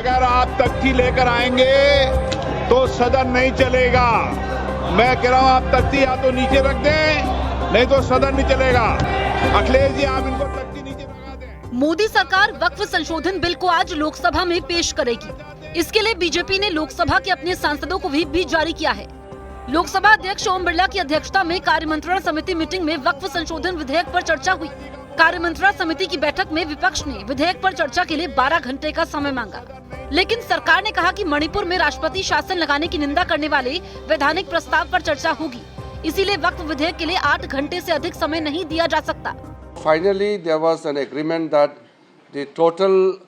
अगर आप तख्ती लेकर आएंगे तो सदन नहीं चलेगा। मैं कह रहा हूं आप तख्ती या तो नीचे रख दें, नहीं तो सदन नहीं चलेगा। अखिलेश जी आप इनको तख्ती नीचे लगा दें। मोदी सरकार वक्फ संशोधन बिल को आज लोकसभा में पेश करेगी। इसके लिए बीजेपी ने लोकसभा के अपने सांसदों को भी जारी किया है। लोकसभा अध्यक्ष ओम बिरला की अध्यक्षता में कार्यमंत्रणा समिति मीटिंग में वक्फ संशोधन विधेयक पर चर्चा हुई। कार्यमंत्रणा समिति की बैठक में विपक्ष ने विधेयक पर चर्चा के लिए 12 घंटे का समय मांगा, लेकिन सरकार ने कहा कि मणिपुर में राष्ट्रपति शासन लगाने की निंदा करने वाले वैधानिक प्रस्ताव पर चर्चा होगी, इसीलिए वक्फ विधेयक के लिए 8 घंटे से अधिक समय नहीं दिया जा सकता। Finally, there was an agreement that the total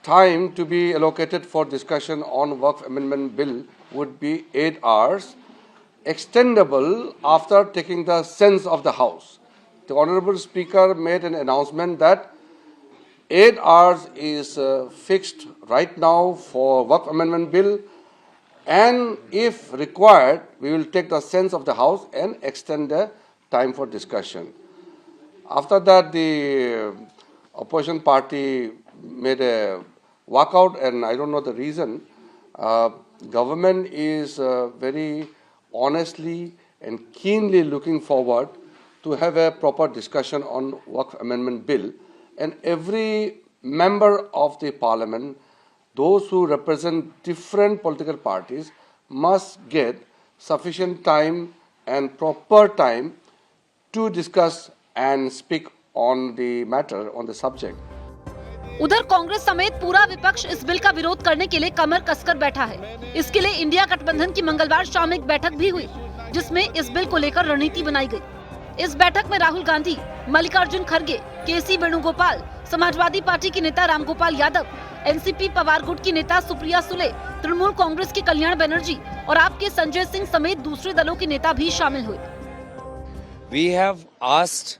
time to be allocated for discussion on Waqf Amendment Bill would be 8 hours, extendable after taking the sense of the House. The Honourable Speaker made an announcement that 8 hours is fixed right now for Waqf Amendment Bill, and if required, we will take the sense of the House and extend the time for discussion. After that, the opposition party made a walkout, and I don't know the reason. Government is very honestly and keenly looking forward to have a proper discussion on Waqf Amendment Bill, and every member of the Parliament, those who represent different political parties, must get sufficient time and proper time to discuss and speak on the matter, on the subject. उधर कांग्रेस समेत पूरा विपक्ष इस bill का विरोध करने के लिए कमर कसकर बैठा है। इसके लिए इंडिया गठबंधन की मंगलवार शाम एक बैठक भी हुई, जिसमें इस बिल को लेकर रणनीति बनाई गई। इस बैठक में राहुल गांधी, मल्लिकार्जुन खड़गे, केसी वेणुगोपाल, समाजवादी पार्टी के नेता रामगोपाल यादव, एनसीपी पवार गुट की नेता सुप्रिया सुले, तृणमूल कांग्रेस के कल्याण बनर्जी और आपके संजय सिंह समेत दूसरे दलों के नेता भी शामिल हुए। We have asked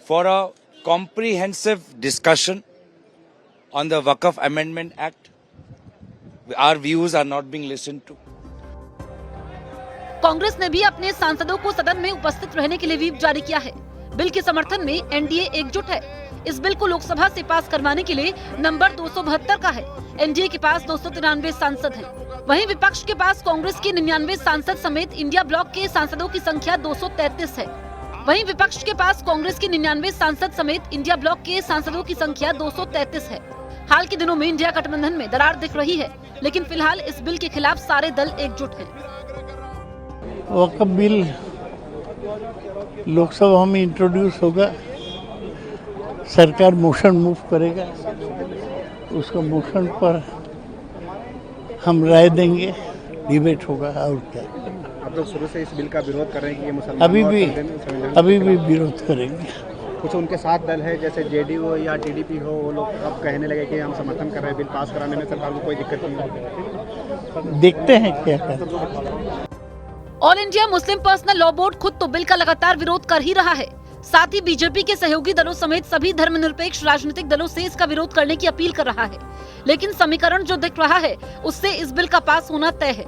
for a comprehensive discussion on the Waqf Amendment Act. Our views are not being listened to. Congress ने भी अपने सांसदों को सदन में उपस्थित रहने के लिए व्हिप जारी किया है। बिल के समर्थन में एनडीए एकजुट है। इस बिल को लोकसभा से पास करवाने के लिए नंबर 272 का है। एनडीए के पास 293 सांसद हैं। वहीं विपक्ष के पास कांग्रेस के 99 सांसद समेत इंडिया ब्लॉक के सांसदों की संख्या 233 है। वहीं विपक्ष के पास कांग्रेस के 99 सांसद समेत इंडिया ब्लॉक के सांसदों की संख्या 233 है। हाल के दिनों में इंडिया गठबंधन में दरार दिख रही है, लेकिन फिलहाल इस बिल के खिलाफ सारे दल एकजुट हैं। वक्फ बिल लोकसभा में इंट्रोड्यूस होगा, सरकार मोशन मूव करेगा, उसका मोशन पर हम राय देंगे, डिबेट होगा। और क्या आप लोग शुरू से इस बिल का विरोध कर रहे हैं कि ये मुसलमान अभी भी विरोध करेंगे। कुछ उनके साथ दल है जैसे जेडीयू या टीडीपी हो, वो लोग अब कहने लगे कि हम समर्थन कर रहे हैं बिल पास कराने में, सरकार को कोई दिक्कत नहीं होगी। देखते हैं क्या करते हैं। All India Muslim personal law board खुद तो बिल का लगातार विरोध कर ही रहा है, साथ ही बीजेपी के सहयोगी दलों समेत सभी धर्मनिरपेक्ष राजनीतिक दलों से इसका विरोध करने की अपील कर रहा है। लेकिन समीकरण जो दिख रहा है उससे इस बिल का पास होना तय है।